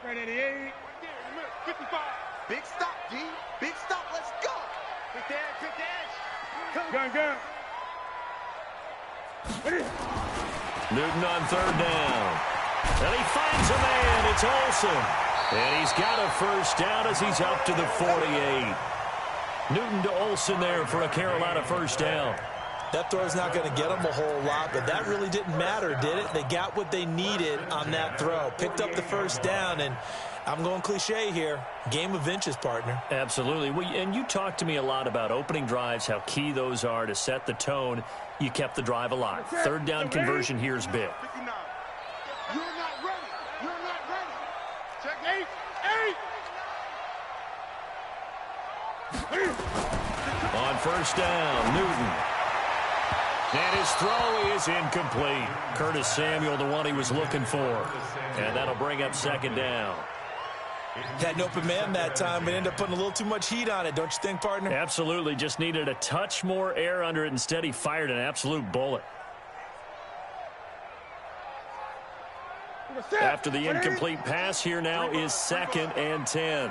Right 88. 55. Big stop, D. Big stop. Let's go. Quick dash. Gun, gun. Newton on third down. And he finds a man. It's Olsen. And he's got a first down as he's up to the 48. Newton to Olsen there for a Carolina first down. That throw is not going to get them a whole lot, but that really didn't matter, did it? They got what they needed on that throw. Picked up the first down, and I'm going cliche here. Game of inches, partner. Absolutely. And you talked to me a lot about opening drives, how key those are to set the tone. You kept the drive alive. Third down conversion here is big. 59. You're not ready. You're not ready. Check 8. On first down, Newton. And his throw is incomplete. Curtis Samuel, the one he was looking for. And that'll bring up second down. Had an open man that time, but ended up putting a little too much heat on it, don't you think, partner? Absolutely. Just needed a touch more air under it. Instead, he fired an absolute bullet. After the incomplete pass, here now is 2nd and 10.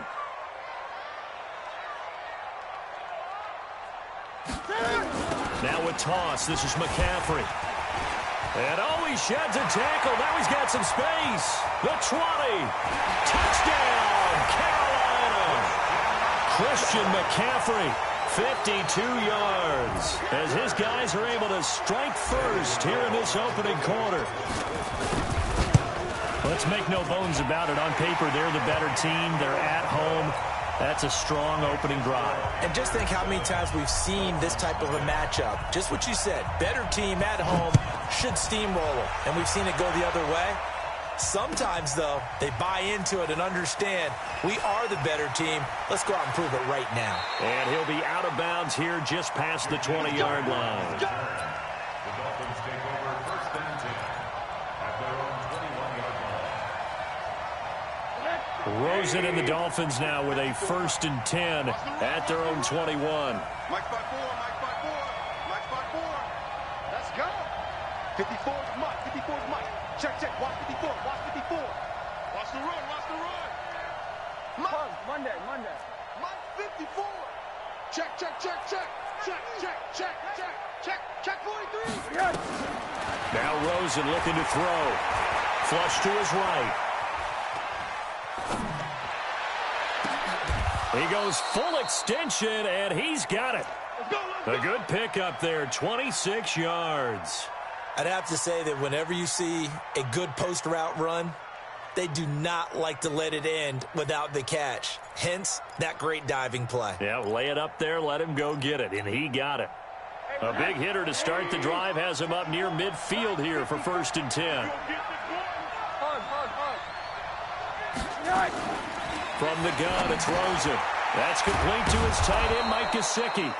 Now with toss, this is McCaffrey. And he sheds a tackle. Now he's got some space. The 20. Touchdown, Carolina. Christian McCaffrey, 52 yards. As his guys are able to strike first here in this opening quarter. Let's make no bones about it. On paper, they're the better team. They're at home. That's a strong opening drive. And just think how many times we've seen this type of a matchup. Just what you said, better team at home should steamroll them. And we've seen it go the other way. Sometimes, though, they buy into it and understand we are the better team. Let's go out and prove it right now. And he'll be out of bounds here just past the 20-yard line. Rosen and the Dolphins now with a 1st and 10 at their own 21. Mike 5-4. Let's go. 54 is Mike. 54 is Mike. Check. Watch 54. Watch the run. Mike. Monday. Mike 54. Check. Check 43. Yes. Now Rosen looking to throw. Flush to his right. He goes full extension, and he's got it. A good pickup there, 26 yards. I'd have to say that whenever you see a good post route run, they do not like to let it end without the catch. Hence, that great diving play. Yeah, lay it up there, let him go get it, and he got it. A big hitter to start the drive has him up near midfield here for 1st and 10. From the gun, it's Rosen. That's complete to his tight end, Mike Gesicki.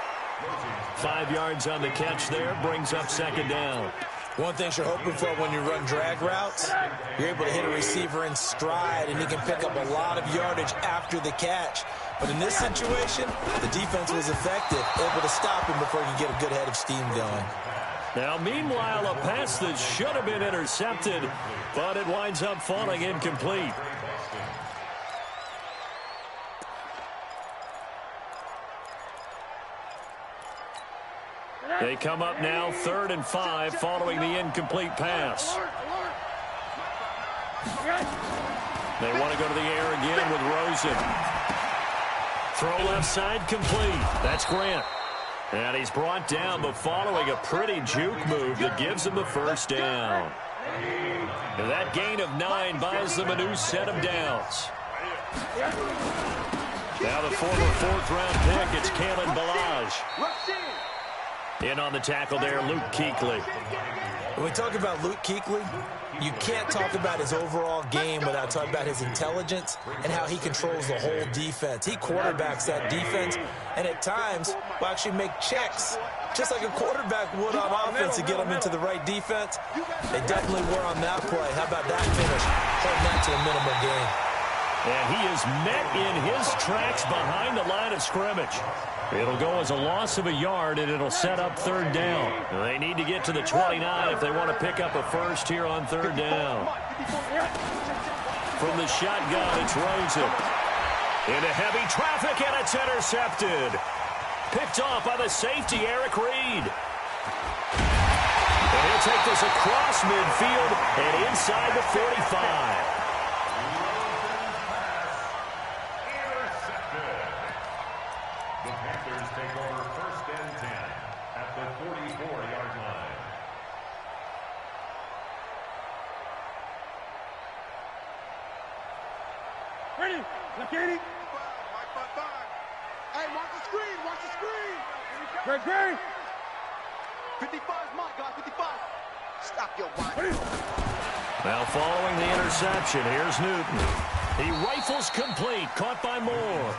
5 yards on the catch there, brings up 2nd down. One thing you're hoping for when you run drag routes, you're able to hit a receiver in stride, and he can pick up a lot of yardage after the catch. But in this situation, the defense was effective, able to stop him before he could get a good head of steam going. Now, meanwhile, a pass that should have been intercepted, but it winds up falling incomplete. They come up now 3rd and 5 following the incomplete pass. They want to go to the air again with Rosen. Throw left side complete. That's Grant. And he's brought down, but following a pretty juke move that gives him the first down. And that gain of 9 buys them a new set of downs. Now the former 4th-round pick, it's Kalen Ballage. In on the tackle there, Luke Kuechly. When we talk about Luke Kuechly, you can't talk about his overall game without talking about his intelligence and how he controls the whole defense. He quarterbacks that defense, and at times will actually make checks, just like a quarterback would on offense to get them into the right defense. They definitely were on that play. How about that finish? Holding that to a minimal gain. And he is met in his tracks behind the line of scrimmage. It'll go as a loss of a yard, and it'll set up 3rd down. They need to get to the 29 if they want to pick up a first here on 3rd down. From the shotgun, it's Rosen. Into heavy traffic, and it's intercepted. Picked off by the safety, Eric Reed. And he'll take this across midfield and inside the 45. The Panthers take over 1st and 10 at the 44-yard line. Ready? Look at it. Hey, watch the screen. Watch the screen. Great. 55's my guy. 55. Stop your whine. Now following the interception, here's Newton. He rifles complete, caught by Moore.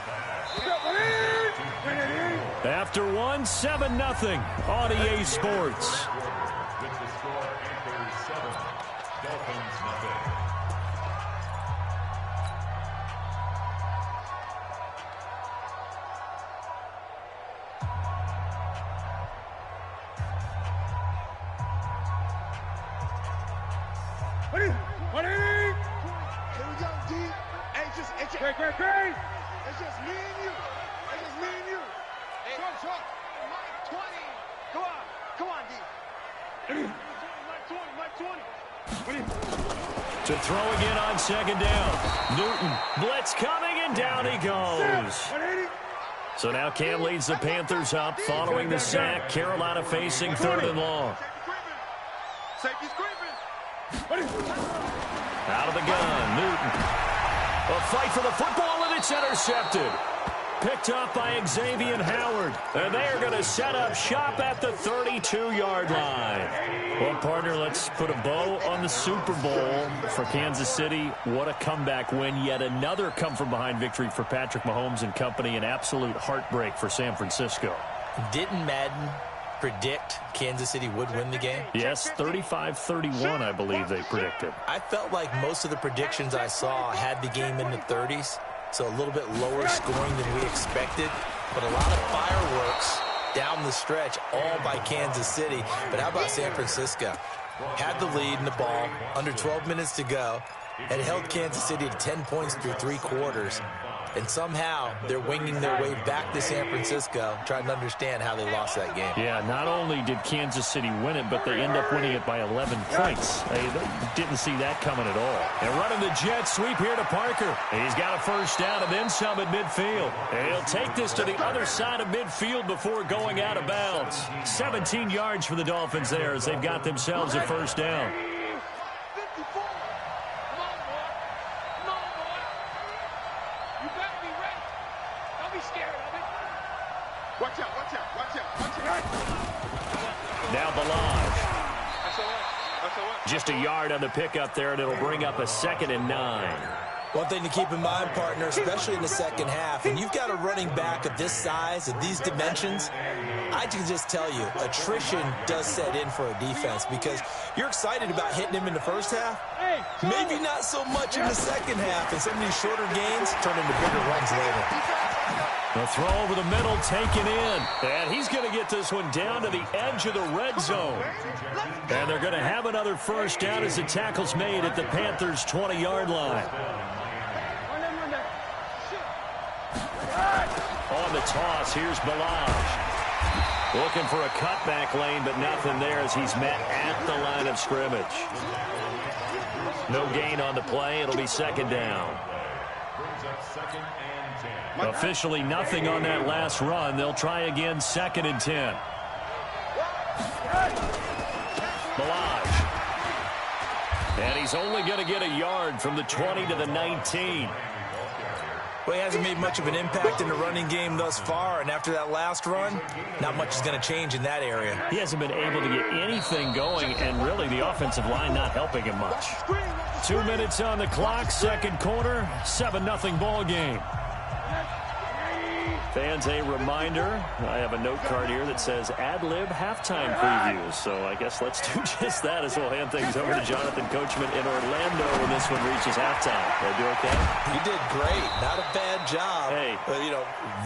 After one, 7-0 on EA Sports. With the score, Panthers 7, Dolphins nothing. Here we go, D. Great. It's just me and you. Truck. Mike 20. Come on, D. Mike 20. To throw again on 2nd down. Newton, blitz coming, and down he goes. So now Cam leads the Panthers up following the sack. Carolina facing 3rd and long. Safety's creeping. Out of the gun, Newton. A fight for the football, and it's intercepted. Picked up by Xavier Howard. And they are going to set up shop at the 32-yard line. Well, partner, let's put a bow on the Super Bowl for Kansas City. What a comeback win. Yet another come-from-behind victory for Patrick Mahomes and company. An absolute heartbreak for San Francisco. Didn't Madden predict Kansas City would win the game? Yes, 35-31, I believe they predicted. I felt like most of the predictions I saw had the game in the 30s. So a little bit lower scoring than we expected, but a lot of fireworks down the stretch, all by Kansas City. But how about San Francisco? Had the lead in the ball, under 12 minutes to go, and held Kansas City to 10 points through 3 quarters. And somehow they're winging their way back to San Francisco, trying to understand how they lost that game. Yeah, not only did Kansas City win it, but they end up winning it by 11 points. They didn't see that coming at all. And running the jet sweep here to Parker. He's got a 1st down and then some at midfield. And he'll take this to the other side of midfield before going out of bounds. 17 yards for the Dolphins there as they've got themselves a 1st down. Now Balaj. Just a yard on the pickup there, and it'll bring up a 2nd and 9. One thing to keep in mind, partner, especially in the second half, when you've got a running back of this size, of these dimensions, I can just tell you, attrition does set in for a defense because you're excited about hitting him in the first half. Maybe not so much in the second half, and some of these shorter gains turn into bigger runs later. The throw over the middle taken in. And he's going to get this one down to the edge of the red zone. And they're going to have another 1st down as the tackle's made at the Panthers' 20-yard line. On the toss, here's Balaj. Looking for a cutback lane, but nothing there as he's met at the line of scrimmage. No gain on the play. It'll be 2nd down. Brings up 2nd and 10. Officially nothing on that last run. They'll try again, 2nd and 10. Balaj. And he's only going to get a yard from the 20 to the 19. Well, he hasn't made much of an impact in the running game thus far, and after that last run, not much is going to change in that area. He hasn't been able to get anything going, and really the offensive line not helping him much. 2 minutes on the clock, 2nd quarter, 7-0 ball game. Fans, a reminder, I have a note card here that says ad-lib halftime previews. So I guess let's do just that as we'll hand things over to Jonathan Coachman in Orlando when this one reaches halftime. Did I do okay? You did great. Not a bad job. Hey. But,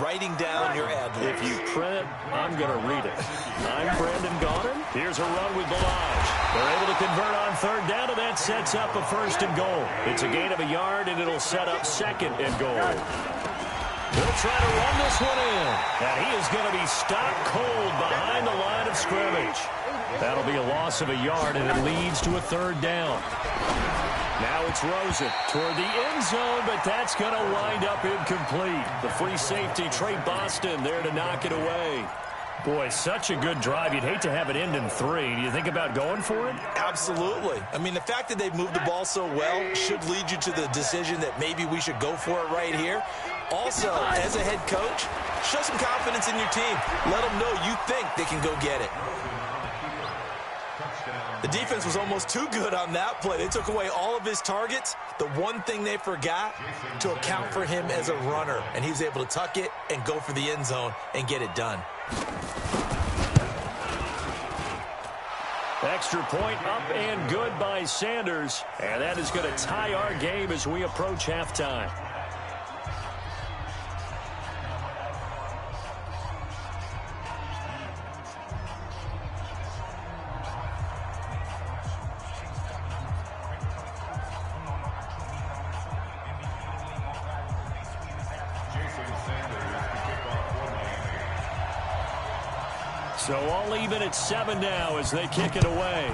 writing down your ad-libs. If you print it, I'm going to read it. I'm Brandon Gaudin. Here's a run with Balaj. They're able to convert on third down, and that sets up a first and goal. It's a gain of a yard, and it'll set up second and goal. They'll try to run this one in, and he is going to be stopped cold behind the line of scrimmage. That'll be a loss of a yard, and it leads to a third down. Now it's Rosen toward the end zone, but that's going to wind up incomplete. The free safety, Trey Boston, there to knock it away. Boy, such a good drive. You'd hate to have it end in 3. Do you think about going for it? Absolutely. I mean, the fact that they've moved the ball so well should lead you to the decision that maybe we should go for it right here. Also, as a head coach, show some confidence in your team. Let them know you think they can go get it. The defense was almost too good on that play. They took away all of his targets. The one thing they forgot, to account for him as a runner. And he was able to tuck it and go for the end zone and get it done. Extra point up and good by Sanders. And that is going to tie our game as we approach halftime. So all even at 7 now as they kick it away.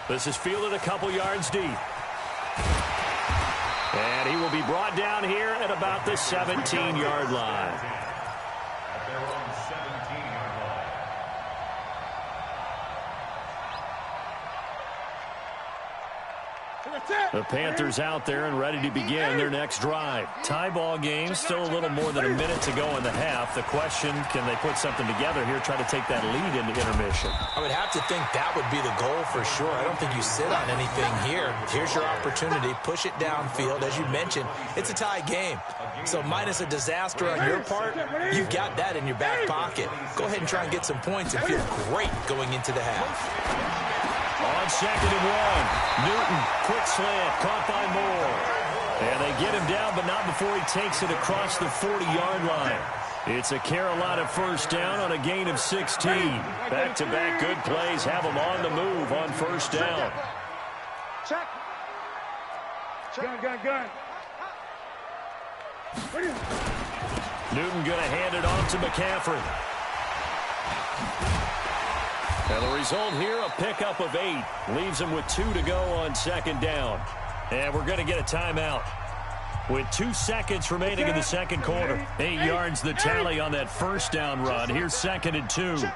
This is fielded a couple yards deep. And he will be brought down here at about the 17-yard line. At their own 17-yard line. The Panthers out there and ready to begin their next drive. Tie ball game, still a little more than a minute to go in the half. The question, can they put something together here, try to take that lead into intermission? I would have to think that would be the goal for sure. I don't think you sit on anything here. Here's your opportunity. Push it downfield. As you mentioned, it's a tie game. So minus a disaster on your part, you've got that in your back pocket. Go ahead and try and get some points and feel great going into the half. On 2nd and 1, Newton, quick slant, caught by Moore. And they get him down, but not before he takes it across the 40-yard line. It's a Carolina first down on a gain of 16. Back-to-back good plays have them on the move on first down. Check. Gun. Newton going to hand it off to McCaffrey. And the result here, a pickup of 8. Leaves them with 2 to go on 2nd down. And we're going to get a timeout. With 2 seconds remaining in the second quarter. 8 yards the tally on that first down run. Here's 2nd and 2.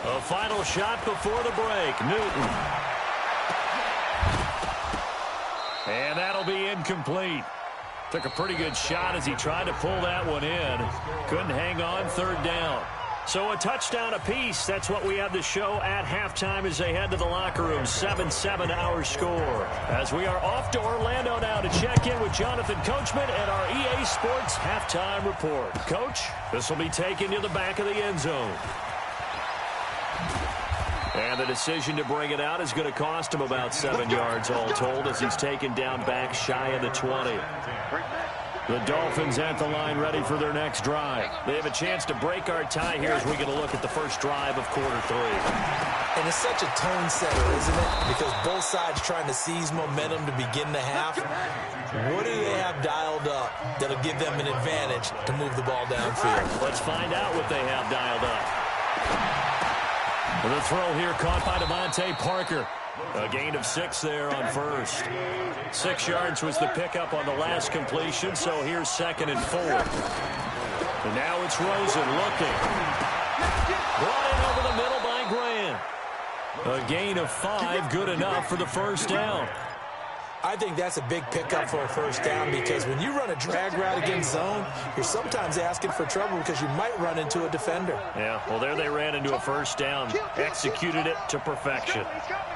A final shot before the break. Newton. And that'll be incomplete. Took a pretty good shot as he tried to pull that one in. Couldn't hang on, 3rd down. So a touchdown apiece. That's what we have to show at halftime as they head to the locker room. 7-7 our score. As we are off to Orlando now to check in with Jonathan Coachman and our EA Sports halftime report. Coach, this will be taken to the back of the end zone. And the decision to bring it out is going to cost him about 7 yards all told as he's taken down back shy of the 20. The Dolphins at the line ready for their next drive. They have a chance to break our tie here as we get a look at the first drive of quarter 3. And it's such a tone setter, isn't it? Because both sides trying to seize momentum to begin the half. What do they have dialed up that'll give them an advantage to move the ball downfield? Let's find out what they have dialed up. The throw here caught by Devontae Parker. A gain of 6 there on first. 6 yards was the pickup on the last completion, so here's 2nd and 4. And now it's Rosen looking. Brought in over the middle by Grant. A gain of 5, good enough for the first down. I think that's a big pickup for a first down because when you run a drag route against zone, you're sometimes asking for trouble because you might run into a defender. Yeah, well, there they ran into a first down. Executed it to perfection. He's coming.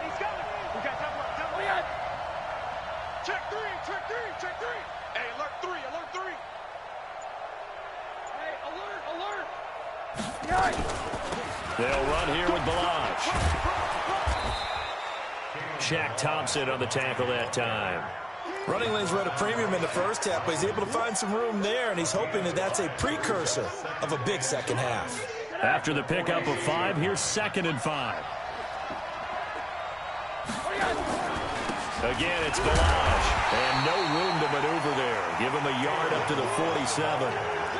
We got double up. Check three. Hey, alert 3. Hey, alert. They'll run here with Balaj. Shaq Thompson on the tackle that time. Running lanes were at a premium in the first half, but he's able to find some room there, and he's hoping that that's a precursor of a big second half. After the pickup of 5, here's 2nd and 5. Again, it's Balaj, and no room to maneuver there. Give him a yard up to the 47.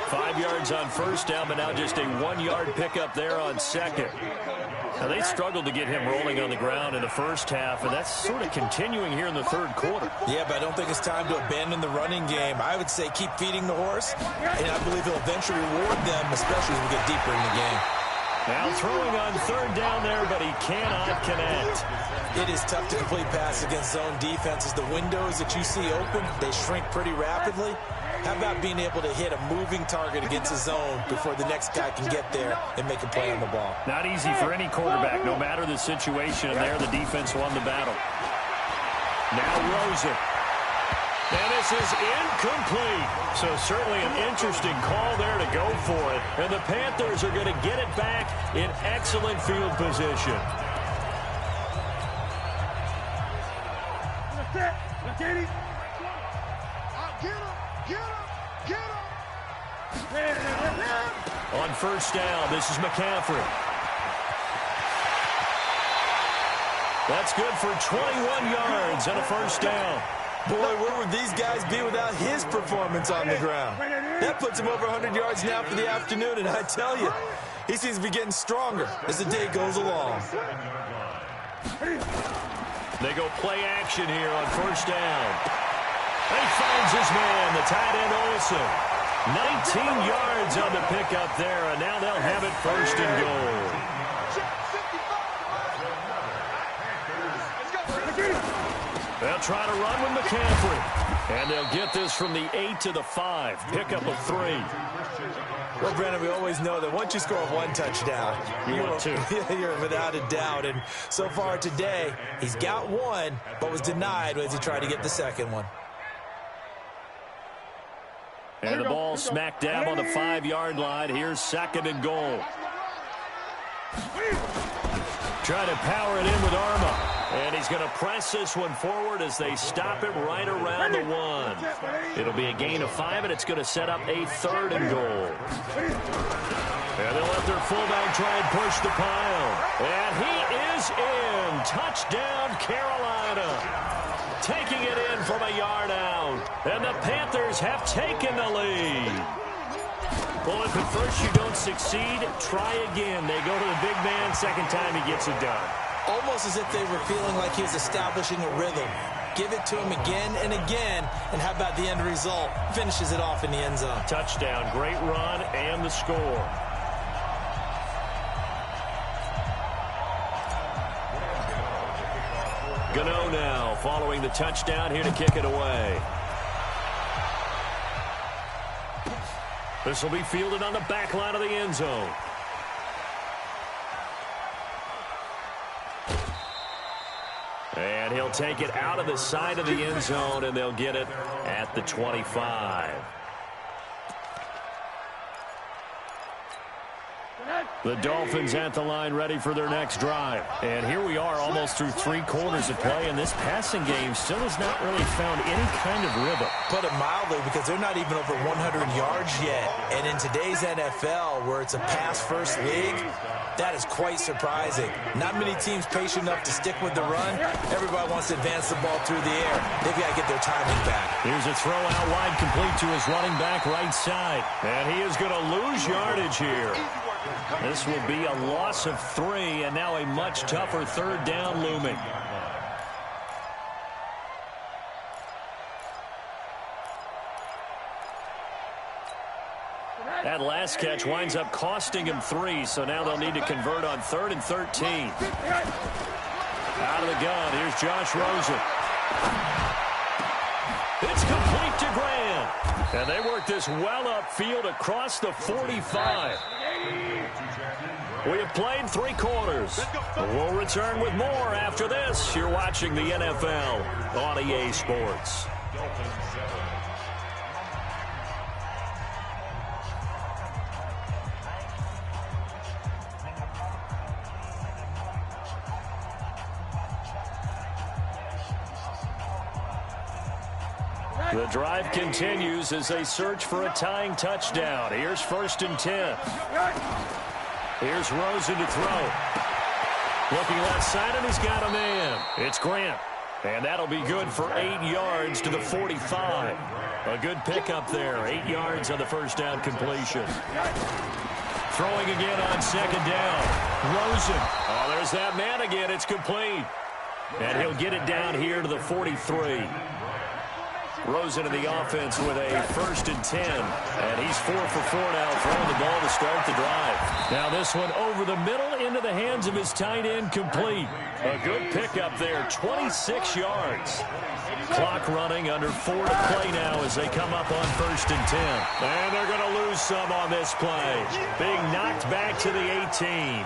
5 yards on first down, but now just a 1-yard pickup there on second. Now, they struggled to get him rolling on the ground in the first half, and that's sort of continuing here in the third quarter. Yeah, but I don't think it's time to abandon the running game. I would say keep feeding the horse, and I believe he'll eventually reward them, especially as we get deeper in the game. Now throwing on 3rd down there, but he cannot connect. It is tough to complete passes against zone defenses. The windows that you see open, they shrink pretty rapidly. How about being able to hit a moving target against a zone before the next guy can get there and make a play on the ball? Not easy for any quarterback, no matter the situation, and there the defense won the battle. Now Rosen. And this is incomplete. So certainly an interesting call there to go for it. And the Panthers are going to get it back in excellent field position. On first down, this is McCaffrey. That's good for 21 yards and a first down. Boy, where would these guys be without his performance on the ground? That puts him over 100 yards now for the afternoon, and I tell you, he seems to be getting stronger as the day goes along. They go play action here on first down. He finds his man, the tight end Olsen. 19 yards on the pickup there, and now they'll have it 1st and goal. They'll try to run with McCaffrey. And they'll get this from the 8 to the 5. Pickup of 3. Well, Brandon, we always know that once you score 1 touchdown, you're without a doubt. And so far today, he's got 1, but was denied as he tried to get the second one. And the ball smack dab on the 5-yard line. Here's 2nd and goal. Try to power it in with Arma. And he's going to press this one forward as they stop him right around the 1. It'll be a gain of 5, and it's going to set up a 3rd and goal. And they'll let their fullback try and push the pile. And he is in. Touchdown, Carolina. Taking it in from a yard out. And the Panthers have taken the lead. Well, if at first you don't succeed, try again. They go to the big man. Second time he gets it done. Almost as if they were feeling like he was establishing a rhythm. Give it to him again and again. And how about the end result? Finishes it off in the end zone. Touchdown, great run, and the score. Gano now following the touchdown here to kick it away. This will be fielded on the back line of the end zone. And he'll take it out of the side of the end zone, and they'll get it at the 25. The Dolphins at the line ready for their next drive. And here we are almost through 3 quarters of play, and this passing game still has not really found any kind of rhythm. Put it mildly, because they're not even over 100 yards yet. And in today's NFL, where it's a pass-first league, that is quite surprising. Not many teams patient enough to stick with the run. Everybody wants to advance the ball through the air. They've got to get their timing back. Here's a throw out wide, complete to his running back right side. And he is going to lose yardage here. This will be a loss of 3, and now a much tougher 3rd down looming. That last catch winds up costing him 3, so now they'll need to convert on 3rd and 13. Out of the gun, here's Josh Rosen. It's complete to Grant. And they work this well upfield across the 45. We have played 3 quarters. We'll return with more after this. You're watching the NFL on EA Sports. The drive continues as they search for a tying touchdown. Here's 1st and 10. Here's Rosen to throw. Looking left side, and he's got a man. It's Grant. And that'll be good for 8 yards to the 45. A good pickup there. 8 yards on the first down completion. Throwing again on 2nd down. Rosen. Oh, there's that man again. It's complete. And he'll get it down here to the 43. Rosen in the offense with a 1st and 10. And he's 4 for 4 now, throwing the ball to start the drive. Now this one over the middle into the hands of his tight end, complete. A good pickup there, 26 yards. Clock running, under 4 to play now as they come up on 1st and 10. And they're going to lose some on this play. Being knocked back to the 18.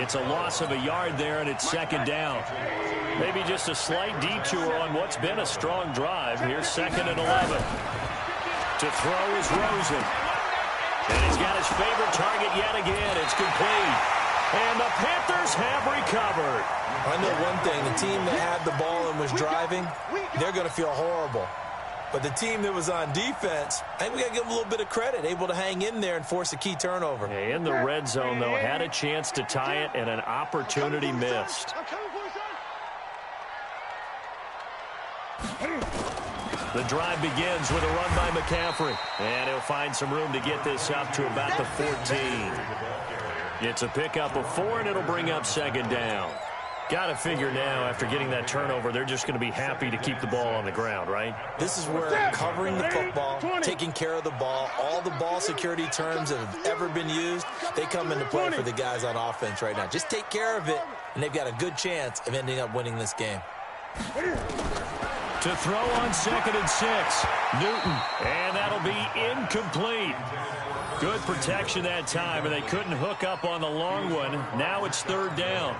It's a loss of a yard there, and it's 2nd down. Maybe just a slight detour on what's been a strong drive. Here's 2nd and 11. To throw is Rosen. And he's got his favorite target yet again. It's complete. And the Panthers have recovered. I know one thing. The team that had the ball and was driving, they're going to feel horrible. But the team that was on defense, I think we got to give them a little bit of credit, able to hang in there and force a key turnover. In the red zone, though, had a chance to tie it and an opportunity missed. The drive begins with a run by McCaffrey. And he'll find some room to get this up to about the 14. It's a pickup of 4, and it'll bring up 2nd down. Got to figure now, after getting that turnover, they're just going to be happy to keep the ball on the ground, right? This is where covering the football, taking care of the ball, all the ball security terms that have ever been used, they come into play for the guys on offense right now. Just take care of it, and they've got a good chance of ending up winning this game. To throw on 2nd and 6. Newton. And that'll be incomplete. Good protection that time, and they couldn't hook up on the long one. Now it's 3rd down.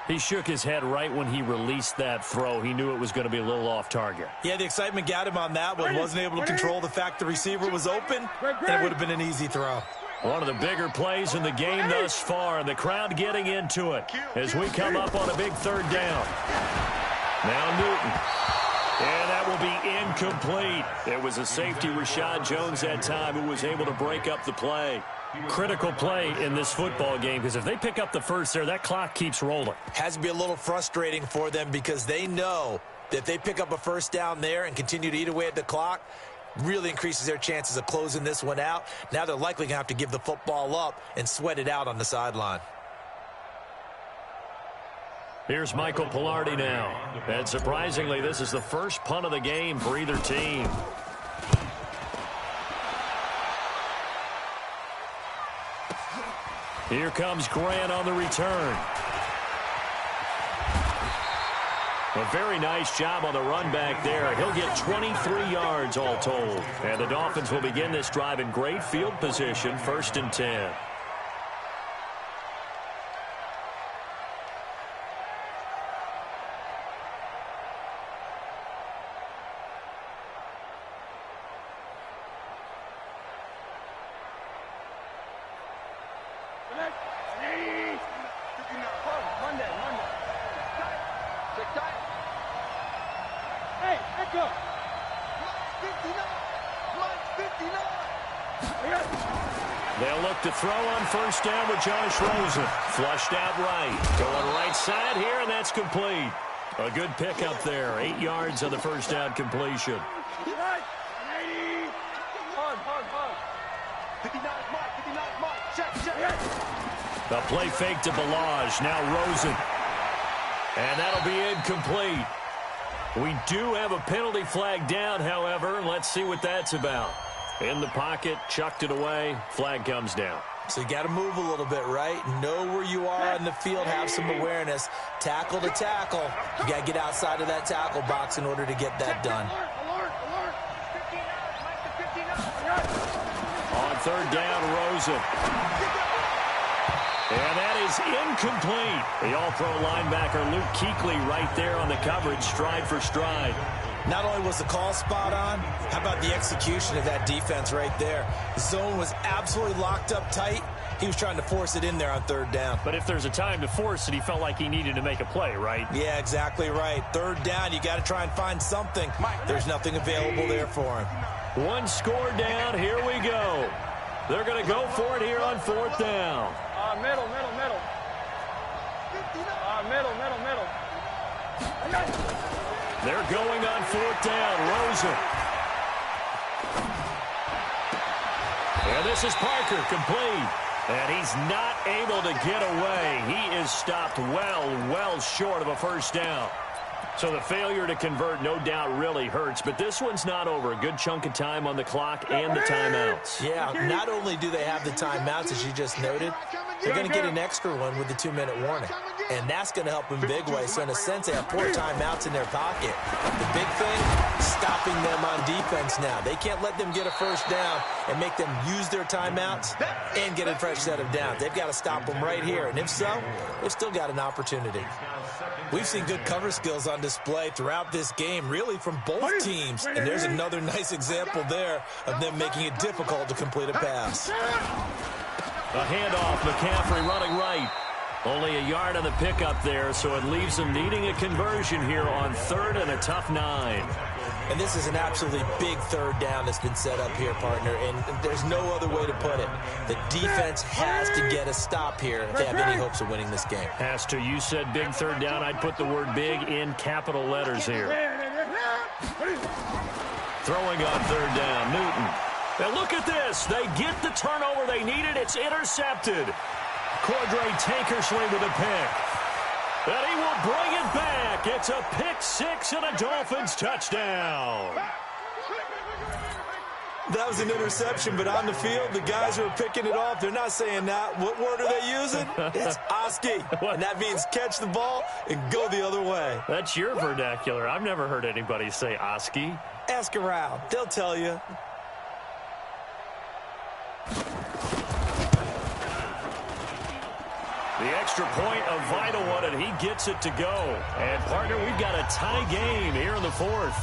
He shook his head right when he released that throw. He knew it was going to be a little off target. Yeah, the excitement got him on that one. Wasn't able to control the fact the receiver was open, and it would have been an easy throw. One of the bigger plays in the game thus far, and the crowd getting into it as we come up on a big 3rd down. Now Newton. And that will be incomplete. It was a safety, Rashad Jones, that time, who was able to break up the play. Critical play in this football game, because if they pick up the first there, that clock keeps rolling. Has to be a little frustrating for them because they know that if they pick up a 1st down there and continue to eat away at the clock, really increases their chances of closing this one out. Now they're likely going to have to give the football up and sweat it out on the sideline. Here's Michael Pilardi now. And surprisingly, this is the first punt of the game for either team. Here comes Grant on the return. A very nice job on the run back there. He'll get 23 yards all told. And the Dolphins will begin this drive in great field position, 1st and 10. They'll look to throw on 1st down with Josh Rosen. Flushed out right. Going right side here, and that's complete. A good pickup there. 8 yards on the 1st down completion. 59 Mike. Check. The play fake to Balaj. Now Rosen. And that'll be incomplete. We do have a penalty flag down, however. Let's see what that's about. In the pocket, chucked it away. Flag comes down. So you got to move a little bit, right? Know where you are on the field, have some awareness. Tackle to tackle. You got to get outside of that tackle box in order to get that done. On 3rd down, Rosen. And that is incomplete. The all-pro linebacker Luke Kuechly right there on the coverage, stride for stride. Not only was the call spot on, how about the execution of that defense right there? The zone was absolutely locked up tight, He was trying to force it in there on third down. But if there's a time to force it, he felt like he needed to make a play, right? Yeah, exactly right. Third down, you got to try and find something. There's nothing available there for him. One score down. Here we go. They're going to go for it here on fourth down. Middle. Middle. They're going on fourth down. Rosen. And this is Parker, complete. And he's not able to get away. He is stopped well short of a first down. So the failure to convert, no doubt, really hurts. But this one's not over. A good chunk of time on the clock and the timeouts. Yeah, not only do they have the timeouts, as you just noted, they're going to get an extra one with the 2-minute warning. And that's going to help in big ways. So in a sense, they have 4 timeouts in their pocket. The big thing, stopping them on defense now. They can't let them get a first down and make them use their timeouts and get a fresh set of downs. They've got to stop them right here. And if so, they've still got an opportunity. We've seen good cover skills on display throughout this game, really from both teams. And there's another nice example there of them making it difficult to complete a pass. A handoff, McCaffrey running right. Only a yard on the pickup there, so it leaves them needing a conversion here on third and a tough 9. And this is an absolutely big third down that's been set up here, partner, and there's no other way to put it. The defense has to get a stop here if they have any hopes of winning this game. Has to. You said big third down. I'd put the word big in capital letters here. Throwing on third down, Newton. Now look at this. They get the turnover they needed. It's intercepted. Cordray Tankersley with a pick. And he will bring it back. It's a pick 6 and a Dolphins touchdown. That was an interception, but on the field, the guys who are picking it off, they're not saying that. What word are they using? It's Oski. And that means catch the ball and go the other way. That's your vernacular. I've never heard anybody say Oski. Ask around. They'll tell you. The extra point, a vital one, and he gets it to go. And, partner, we've got a tie game here in the fourth.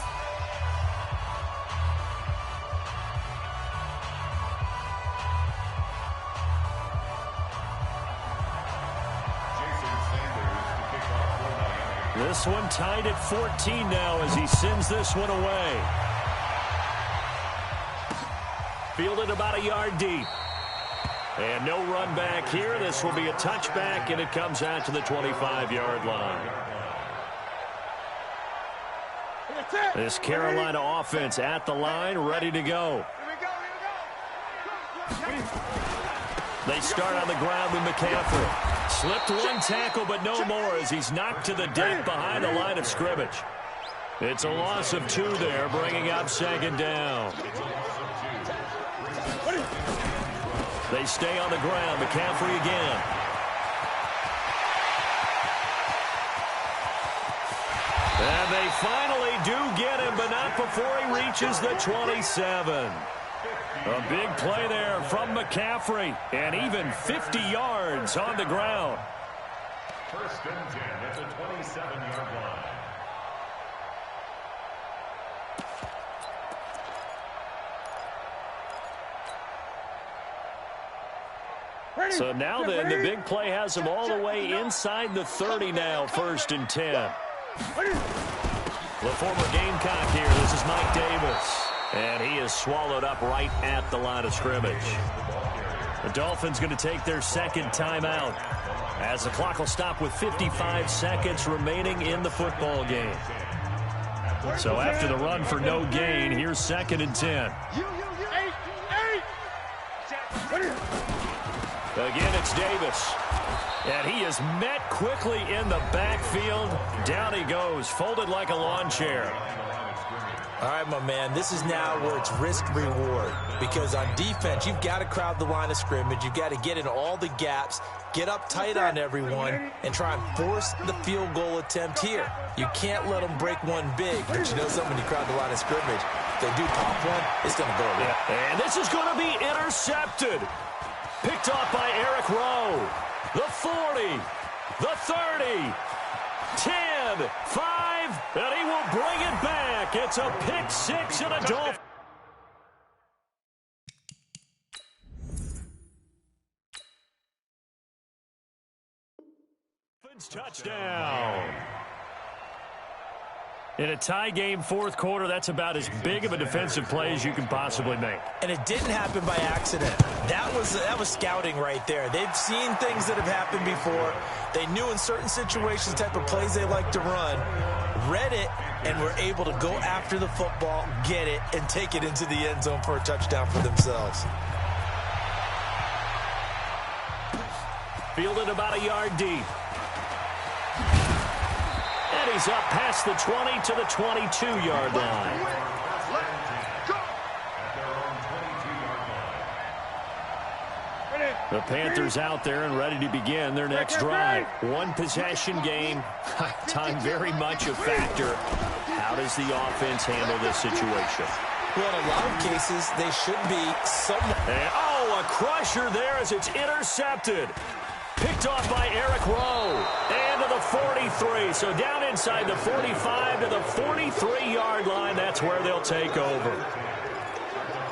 This one tied at 14 now as he sends this one away. Fielded about a yard deep. And no run back here. This will be a touchback, and it comes out to the 25-yard line. This Carolina offense at the line, ready to go. They start on the ground with McCaffrey. Slipped one tackle, but no more as he's knocked to the deck behind the line of scrimmage. It's a loss of 2 there, bringing up second down. They stay on the ground. McCaffrey again. And they finally do get him, but not before he reaches the 27. A big play there from McCaffrey, and even 50 yards on the ground. First and 10 at the 27-yard line. So now then, the big play has him all the way inside the 30 now, first and 10. The former Gamecock here, this is Mike Davis. And he is swallowed up right at the line of scrimmage. The Dolphins going to take their second timeout as the clock will stop with 55 seconds remaining in the football game. So after the run for no gain, here's second and 10. Again, it's Davis. And he is met quickly in the backfield. Down he goes, folded like a lawn chair. All right, my man, this is now where it's risk-reward. Because on defense, you've got to crowd the line of scrimmage. You've got to get in all the gaps, get up tight on everyone, and try and force the field goal attempt here. You can't let them break one big, but you know something, when you crowd the line of scrimmage, if they do pop one, it's going to go away. And this is going to be intercepted. Picked off by Eric Rowe. The 40, the 30, 10, 5, and he will bring it back. It's a pick 6 and a Dolphin. Touchdown. In a tie game fourth quarter, that's about as big of a defensive play as you can possibly make. And it didn't happen by accident. That was scouting right there. They've seen things that have happened before. They knew in certain situations the type of plays they like to run, read it, and were able to go after the football, get it, and take it into the end zone for a touchdown for themselves. Fielded about a yard deep. And he's up past the 20 to the 22-yard line. The Panthers out there and ready to begin their next drive. One possession game. Time very much a factor. How does the offense handle this situation? Well, in a lot of cases, they should be somewhat. Oh, a crusher there as it's intercepted. Picked off by Eric Rowe. And to the 43. So down inside the 45 to the 43-yard line. That's where they'll take over.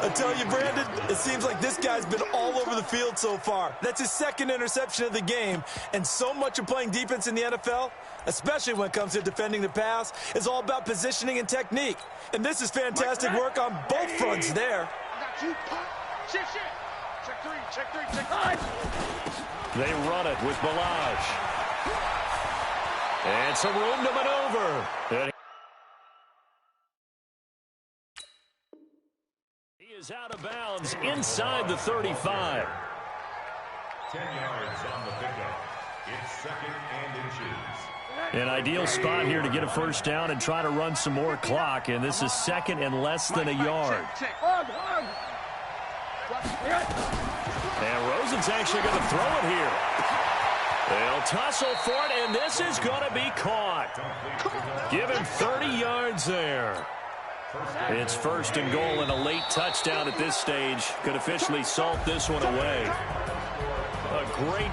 I tell you, Brandon, it seems like this guy's been all over the field so far. That's his second interception of the game. And so much of playing defense in the NFL, especially when it comes to defending the pass, is all about positioning and technique. And this is fantastic work on both fronts there. Shit. Check three. They run it with Balaj. And some room to maneuver. And he is out of bounds inside the 35. 10 yards on the pickup. It's second and inches. An ideal spot here to get a first down and try to run some more clock. And this is second and less than a yard. And Rosen's actually going to throw it here. They'll tussle for it, and this is going to be caught. Give him 30 yards there. It's first and goal and a late touchdown at this stage. Could officially salt this one away. A great